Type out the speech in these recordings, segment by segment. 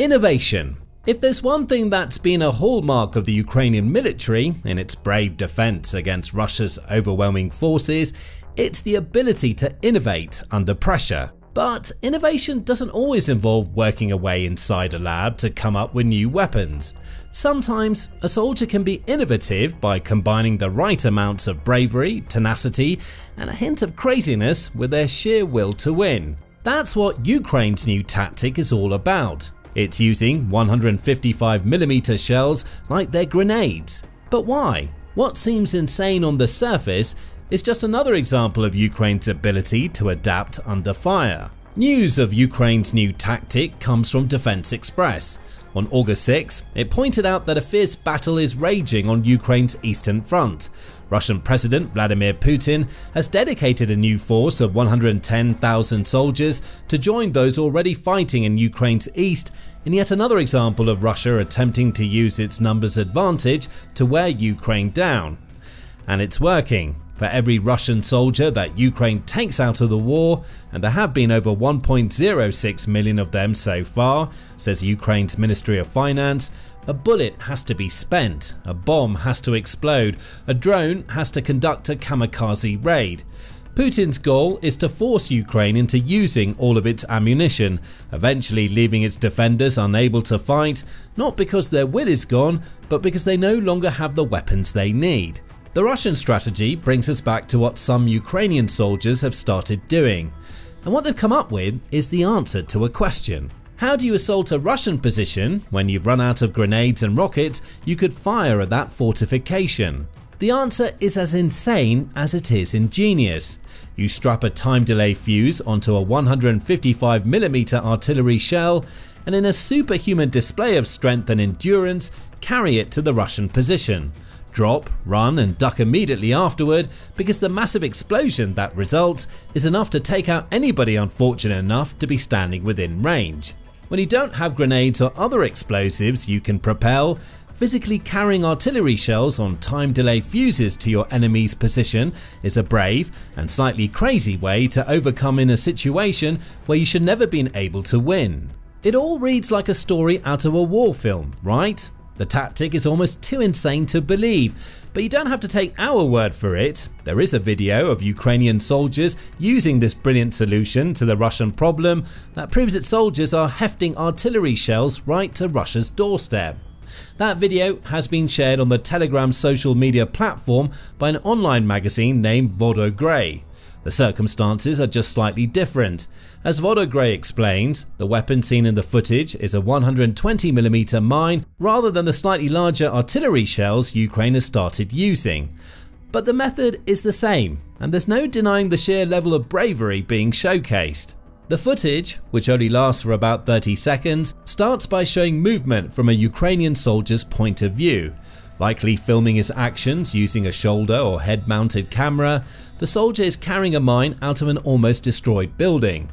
Innovation. If there's one thing that's been a hallmark of the Ukrainian military in its brave defense against Russia's overwhelming forces, it's the ability to innovate under pressure. But innovation doesn't always involve working away inside a lab to come up with new weapons. Sometimes a soldier can be innovative by combining the right amounts of bravery, tenacity, and a hint of craziness with their sheer will to win. That's what Ukraine's new tactic is all about. It's using 155mm shells like they're grenades. But why? What seems insane on the surface is just another example of Ukraine's ability to adapt under fire. News of Ukraine's new tactic comes from Defense Express. On August 6, it pointed out that a fierce battle is raging on Ukraine's eastern front. Russian President Vladimir Putin has dedicated a new force of 110,000 soldiers to join those already fighting in Ukraine's east, in yet another example of Russia attempting to use its numbers advantage to wear Ukraine down. And it's working. For every Russian soldier that Ukraine takes out of the war, and there have been over 1.06 million of them so far, says Ukraine's Ministry of Finance, a bullet has to be spent, a bomb has to explode, a drone has to conduct a kamikaze raid. Putin's goal is to force Ukraine into using all of its ammunition, eventually leaving its defenders unable to fight, not because their will is gone, but because they no longer have the weapons they need. The Russian strategy brings us back to what some Ukrainian soldiers have started doing. And what they've come up with is the answer to a question. How do you assault a Russian position when you've run out of grenades and rockets you could fire at that fortification? The answer is as insane as it is ingenious. You strap a time delay fuse onto a 155mm artillery shell and in a superhuman display of strength and endurance, carry it to the Russian position. Drop, run and duck immediately afterward because the massive explosion that results is enough to take out anybody unfortunate enough to be standing within range. When you don't have grenades or other explosives you can propel, physically carrying artillery shells on time delay fuses to your enemy's position is a brave and slightly crazy way to overcome in a situation where you should never been able to win. It all reads like a story out of a war film, right? The tactic is almost too insane to believe, but you don't have to take our word for it. There is a video of Ukrainian soldiers using this brilliant solution to the Russian problem that proves that soldiers are hefting artillery shells right to Russia's doorstep. That video has been shared on the Telegram social media platform by an online magazine named Vodo Grey. The circumstances are just slightly different. As Vodo Grey explains, the weapon seen in the footage is a 120mm mine rather than the slightly larger artillery shells Ukraine has started using. But the method is the same, and there's no denying the sheer level of bravery being showcased. The footage, which only lasts for about 30 seconds, starts by showing movement from a Ukrainian soldier's point of view. Likely filming his actions using a shoulder or head-mounted camera, the soldier is carrying a mine out of an almost destroyed building.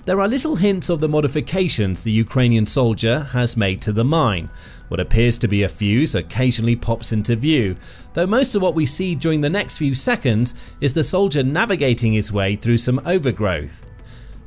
There are little hints of the modifications the Ukrainian soldier has made to the mine. What appears to be a fuse occasionally pops into view, though most of what we see during the next few seconds is the soldier navigating his way through some overgrowth.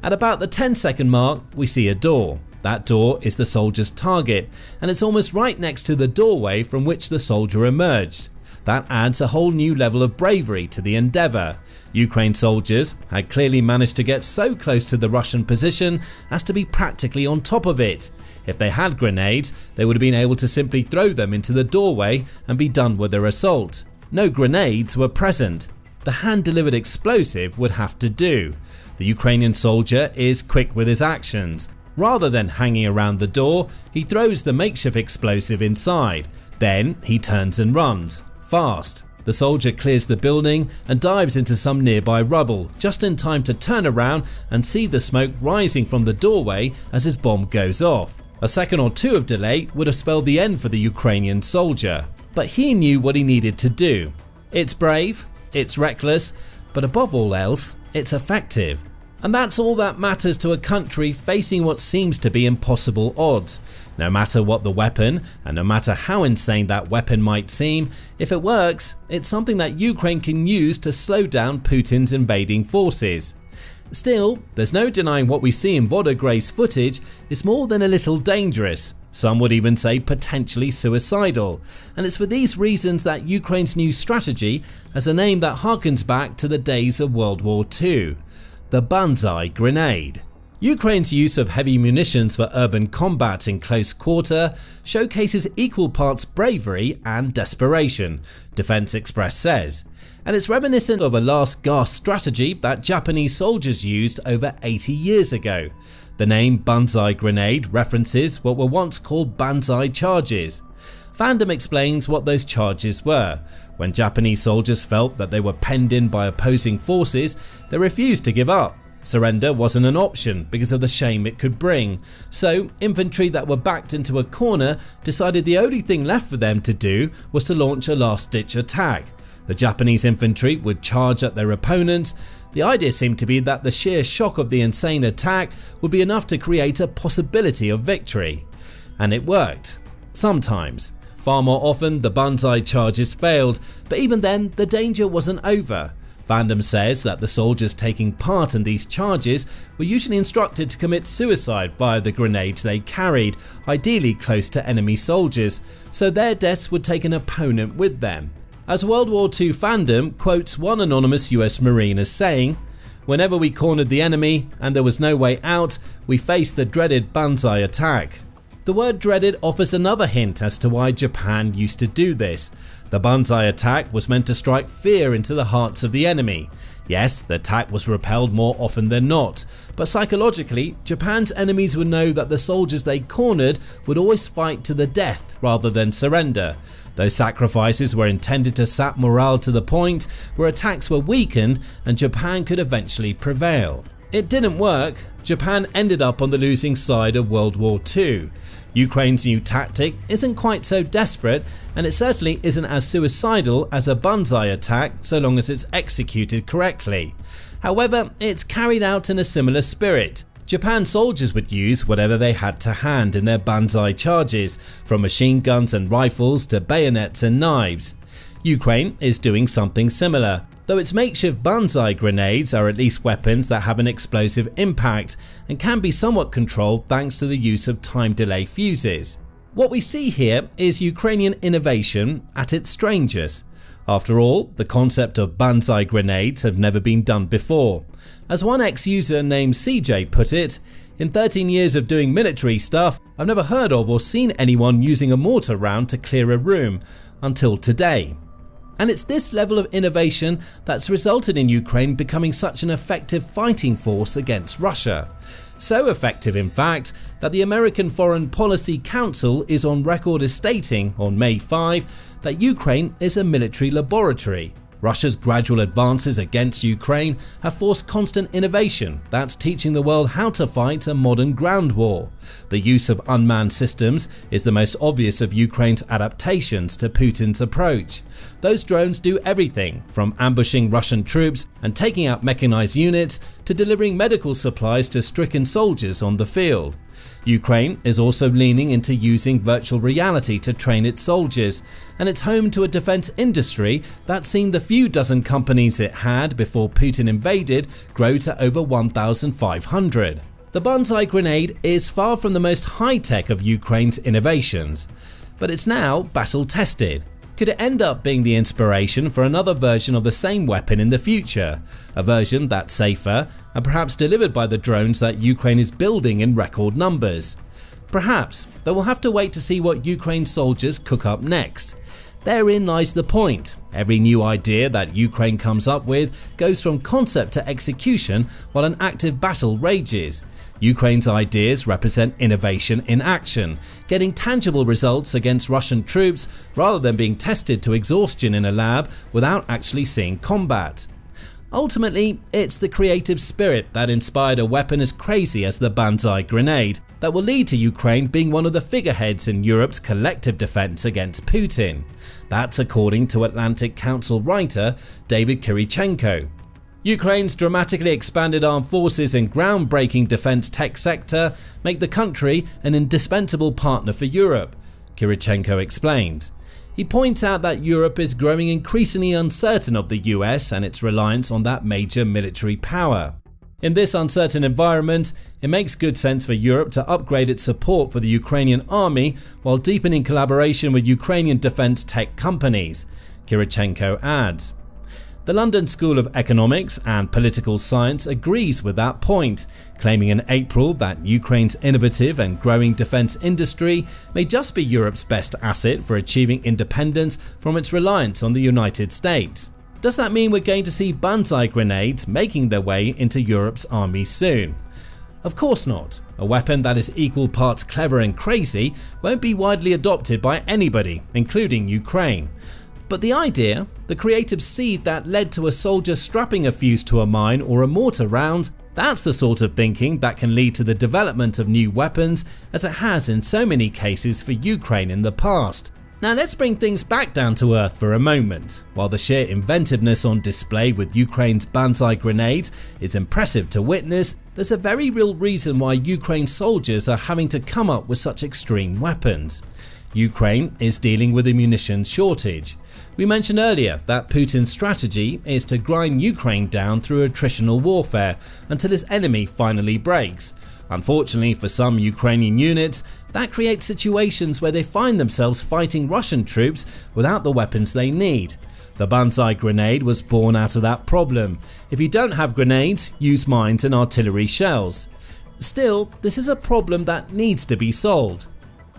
At about the 10-second mark, we see a door. That door is the soldier's target, and it's almost right next to the doorway from which the soldier emerged. That adds a whole new level of bravery to the endeavour. Ukraine soldiers had clearly managed to get so close to the Russian position as to be practically on top of it. If they had grenades, they would have been able to simply throw them into the doorway and be done with their assault. No grenades were present. The hand-delivered explosive would have to do. The Ukrainian soldier is quick with his actions. Rather than hanging around the door, he throws the makeshift explosive inside. Then he turns and runs, fast. The soldier clears the building and dives into some nearby rubble, just in time to turn around and see the smoke rising from the doorway as his bomb goes off. A second or two of delay would have spelled the end for the Ukrainian soldier. But he knew what he needed to do. It's brave, it's reckless, but above all else, it's effective. And that's all that matters to a country facing what seems to be impossible odds. No matter what the weapon, and no matter how insane that weapon might seem, if it works, it's something that Ukraine can use to slow down Putin's invading forces. Still, there's no denying what we see in Vodogray's footage is more than a little dangerous. Some would even say potentially suicidal, and it's for these reasons that Ukraine's new strategy has a name that harkens back to the days of World War II, the Banzai grenade. Ukraine's use of heavy munitions for urban combat in close quarter showcases equal parts bravery and desperation, Defense Express says, and it's reminiscent of a last gasp strategy that Japanese soldiers used over 80 years ago. The name Banzai grenade references what were once called Banzai charges. Fandom explains what those charges were. When Japanese soldiers felt that they were penned in by opposing forces, they refused to give up. Surrender wasn't an option because of the shame it could bring, so infantry that were backed into a corner decided the only thing left for them to do was to launch a last-ditch attack. The Japanese infantry would charge at their opponents. The idea seemed to be that the sheer shock of the insane attack would be enough to create a possibility of victory. And it worked. Sometimes. Far more often, the Banzai charges failed, but even then, the danger wasn't over. Fandom says that the soldiers taking part in these charges were usually instructed to commit suicide via the grenades they carried, ideally close to enemy soldiers, so their deaths would take an opponent with them. As World War II fandom quotes one anonymous US Marine as saying, "Whenever we cornered the enemy and there was no way out, we faced the dreaded Banzai attack." The word dreaded offers another hint as to why Japan used to do this. The Banzai attack was meant to strike fear into the hearts of the enemy. Yes, the attack was repelled more often than not, but psychologically, Japan's enemies would know that the soldiers they cornered would always fight to the death rather than surrender. Those sacrifices were intended to sap morale to the point where attacks were weakened and Japan could eventually prevail. It didn't work. Japan ended up on the losing side of World War II. Ukraine's new tactic isn't quite so desperate, and it certainly isn't as suicidal as a Banzai attack so long as it's executed correctly. However, it's carried out in a similar spirit. Japan soldiers would use whatever they had to hand in their Banzai charges, from machine guns and rifles to bayonets and knives. Ukraine is doing something similar, though its makeshift Banzai grenades are at least weapons that have an explosive impact and can be somewhat controlled thanks to the use of time delay fuses. What we see here is Ukrainian innovation at its strangest. After all, the concept of Banzai grenades have never been done before. As one ex-user named CJ put it, "In 13 years of doing military stuff, I've never heard of or seen anyone using a mortar round to clear a room, until today." And it's this level of innovation that's resulted in Ukraine becoming such an effective fighting force against Russia. So effective, in fact, that the American Foreign Policy Council is on record as stating on May 5 that Ukraine is a military laboratory. Russia's gradual advances against Ukraine have forced constant innovation that's teaching the world how to fight a modern ground war. The use of unmanned systems is the most obvious of Ukraine's adaptations to Putin's approach. Those drones do everything from ambushing Russian troops and taking out mechanized units to delivering medical supplies to stricken soldiers on the field. Ukraine is also leaning into using virtual reality to train its soldiers, and it's home to a defense industry that's seen the few dozen companies it had before Putin invaded grow to over 1,500. The Banzai grenade is far from the most high-tech of Ukraine's innovations, but it's now battle-tested. Could it end up being the inspiration for another version of the same weapon in the future? A version that's safer and perhaps delivered by the drones that Ukraine is building in record numbers? Perhaps, though we'll have to wait to see what Ukraine soldiers cook up next. Therein lies the point. Every new idea that Ukraine comes up with goes from concept to execution while an active battle rages. Ukraine's ideas represent innovation in action, getting tangible results against Russian troops rather than being tested to exhaustion in a lab without actually seeing combat. Ultimately, it's the creative spirit that inspired a weapon as crazy as the Banzai grenade that will lead to Ukraine being one of the figureheads in Europe's collective defense against Putin. That's according to Atlantic Council writer David Kirichenko. Ukraine's dramatically expanded armed forces and groundbreaking defense tech sector make the country an indispensable partner for Europe, Kirichenko explains. He points out that Europe is growing increasingly uncertain of the US and its reliance on that major military power. In this uncertain environment, it makes good sense for Europe to upgrade its support for the Ukrainian army while deepening collaboration with Ukrainian defense tech companies, Kirichenko adds. The London School of Economics and Political Science agrees with that point, claiming in April that Ukraine's innovative and growing defense industry may just be Europe's best asset for achieving independence from its reliance on the United States. Does that mean we're going to see banzai grenades making their way into Europe's army soon? Of course not. A weapon that is equal parts clever and crazy won't be widely adopted by anybody, including Ukraine. But the idea, the creative seed that led to a soldier strapping a fuse to a mine or a mortar round, that's the sort of thinking that can lead to the development of new weapons, as it has in so many cases for Ukraine in the past. Now let's bring things back down to earth for a moment. While the sheer inventiveness on display with Ukraine's banzai grenades is impressive to witness, there's a very real reason why Ukraine soldiers are having to come up with such extreme weapons. Ukraine is dealing with a munitions shortage. We mentioned earlier that Putin's strategy is to grind Ukraine down through attritional warfare until his enemy finally breaks. Unfortunately for some Ukrainian units, that creates situations where they find themselves fighting Russian troops without the weapons they need. The banzai grenade was born out of that problem. If you don't have grenades, use mines and artillery shells. Still, this is a problem that needs to be solved.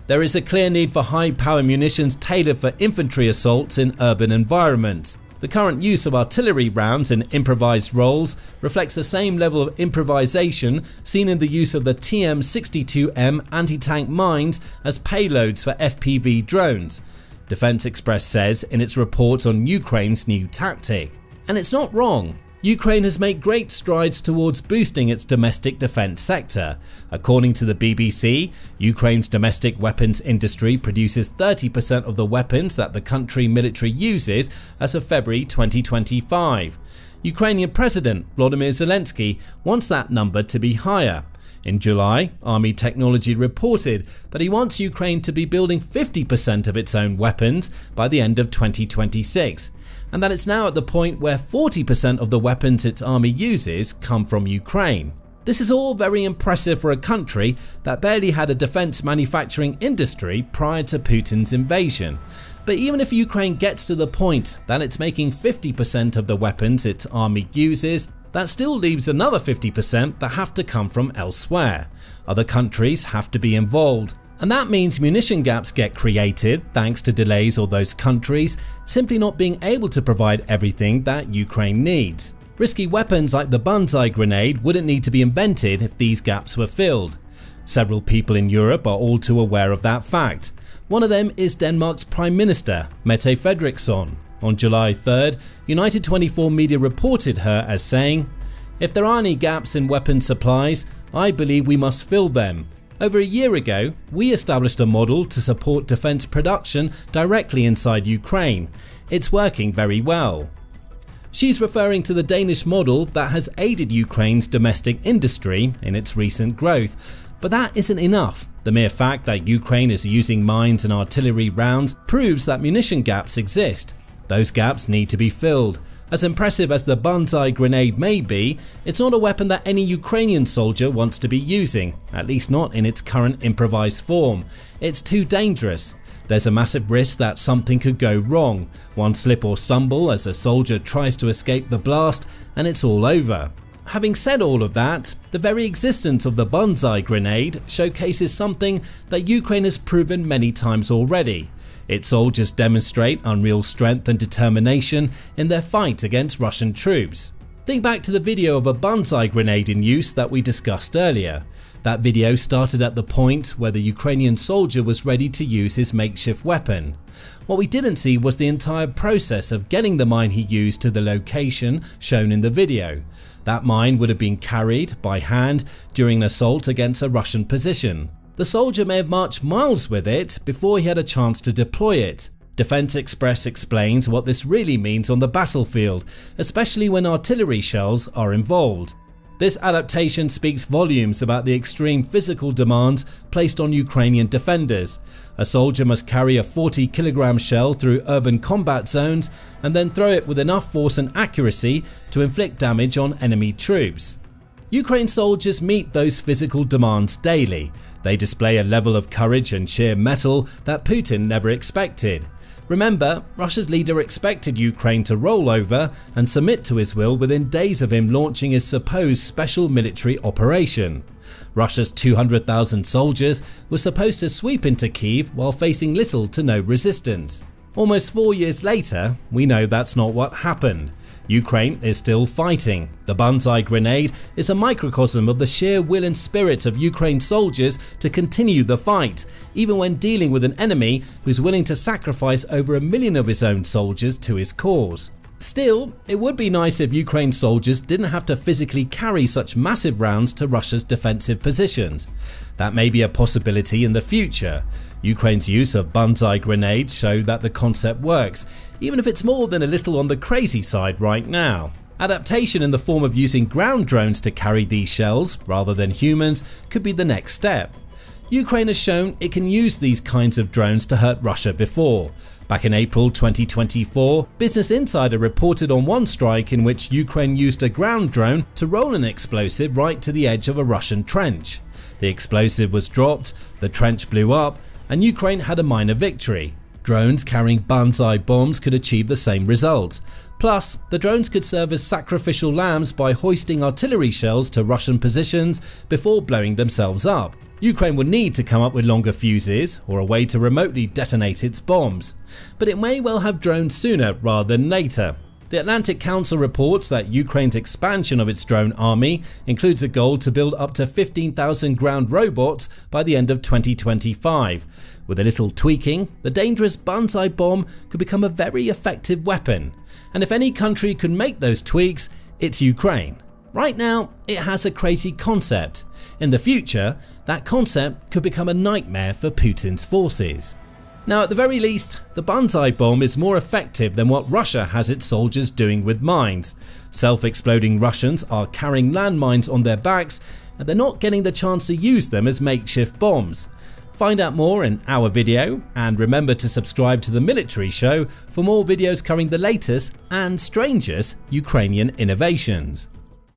There is a clear need for high-power munitions tailored for infantry assaults in urban environments. The current use of artillery rounds in improvised roles reflects the same level of improvisation seen in the use of the TM-62M anti-tank mines as payloads for FPV drones, Defense Express says in its report on Ukraine's new tactic. And it's not wrong. Ukraine has made great strides towards boosting its domestic defense sector. According to the BBC, Ukraine's domestic weapons industry produces 30% of the weapons that the country military uses as of February 2025. Ukrainian President Volodymyr Zelensky wants that number to be higher. In July, Army Technology reported that he wants Ukraine to be building 50% of its own weapons by the end of 2026. And that it's now at the point where 40% of the weapons its army uses come from Ukraine. This is all very impressive for a country that barely had a defense manufacturing industry prior to Putin's invasion. But even if Ukraine gets to the point that it's making 50% of the weapons its army uses, that still leaves another 50% that have to come from elsewhere. Other countries have to be involved. And that means munition gaps get created thanks to delays or those countries simply not being able to provide everything that Ukraine needs. Risky weapons like the banzai grenade wouldn't need to be invented if these gaps were filled. Several people in Europe are all too aware of that fact. One of them is Denmark's Prime Minister, Mette Frederiksen. On July 3rd, United 24 media reported her as saying, "If there are any gaps in weapon supplies, I believe we must fill them. Over a year ago, we established a model to support defense production directly inside Ukraine. It's working very well." She's referring to the Danish model that has aided Ukraine's domestic industry in its recent growth. But that isn't enough. The mere fact that Ukraine is using mines and artillery rounds proves that munition gaps exist. Those gaps need to be filled. As impressive as the banzai grenade may be, it's not a weapon that any Ukrainian soldier wants to be using, at least not in its current improvised form. It's too dangerous. There's a massive risk that something could go wrong. One slip or stumble as a soldier tries to escape the blast and it's all over. Having said all of that, the very existence of the banzai grenade showcases something that Ukraine has proven many times already. Its soldiers demonstrate unreal strength and determination in their fight against Russian troops. Think back to the video of a banzai grenade in use that we discussed earlier. That video started at the point where the Ukrainian soldier was ready to use his makeshift weapon. What we didn't see was the entire process of getting the mine he used to the location shown in the video. That mine would have been carried by hand during an assault against a Russian position. The soldier may have marched miles with it before he had a chance to deploy it. Defense Express explains what this really means on the battlefield, especially when artillery shells are involved. This adaptation speaks volumes about the extreme physical demands placed on Ukrainian defenders. A soldier must carry a 40-kilogram shell through urban combat zones and then throw it with enough force and accuracy to inflict damage on enemy troops. Ukraine soldiers meet those physical demands daily. They display a level of courage and sheer mettle that Putin never expected. Remember, Russia's leader expected Ukraine to roll over and submit to his will within days of him launching his supposed special military operation. Russia's 200,000 soldiers were supposed to sweep into Kyiv while facing little to no resistance. Almost 4 years later, we know that's not what happened. Ukraine is still fighting. The Banzai grenade is a microcosm of the sheer will and spirit of Ukraine soldiers to continue the fight, even when dealing with an enemy who's willing to sacrifice over 1 million of his own soldiers to his cause. Still, it would be nice if Ukraine soldiers didn't have to physically carry such massive rounds to Russia's defensive positions. That may be a possibility in the future. Ukraine's use of Banzai grenades show that the concept works, even if it's more than a little on the crazy side right now. Adaptation in the form of using ground drones to carry these shells, rather than humans, could be the next step. Ukraine has shown it can use these kinds of drones to hurt Russia before. Back in April 2024, Business Insider reported on one strike in which Ukraine used a ground drone to roll an explosive right to the edge of a Russian trench. The explosive was dropped, the trench blew up, and Ukraine had a minor victory. Drones carrying Banzai bombs could achieve the same result. Plus, the drones could serve as sacrificial lambs by hoisting artillery shells to Russian positions before blowing themselves up. Ukraine would need to come up with longer fuses or a way to remotely detonate its bombs, but it may well have drones sooner rather than later. The Atlantic Council reports that Ukraine's expansion of its drone army includes a goal to build up to 15,000 ground robots by the end of 2025. With a little tweaking, the dangerous Banzai bomb could become a very effective weapon. And if any country could make those tweaks, it's Ukraine. Right now, it has a crazy concept. In the future, that concept could become a nightmare for Putin's forces. Now, at the very least, the Banzai bomb is more effective than what Russia has its soldiers doing with mines. Self-exploding Russians are carrying landmines on their backs, and they're not getting the chance to use them as makeshift bombs. Find out more in our video, and remember to subscribe to the Military Show for more videos covering the latest and strangest Ukrainian innovations.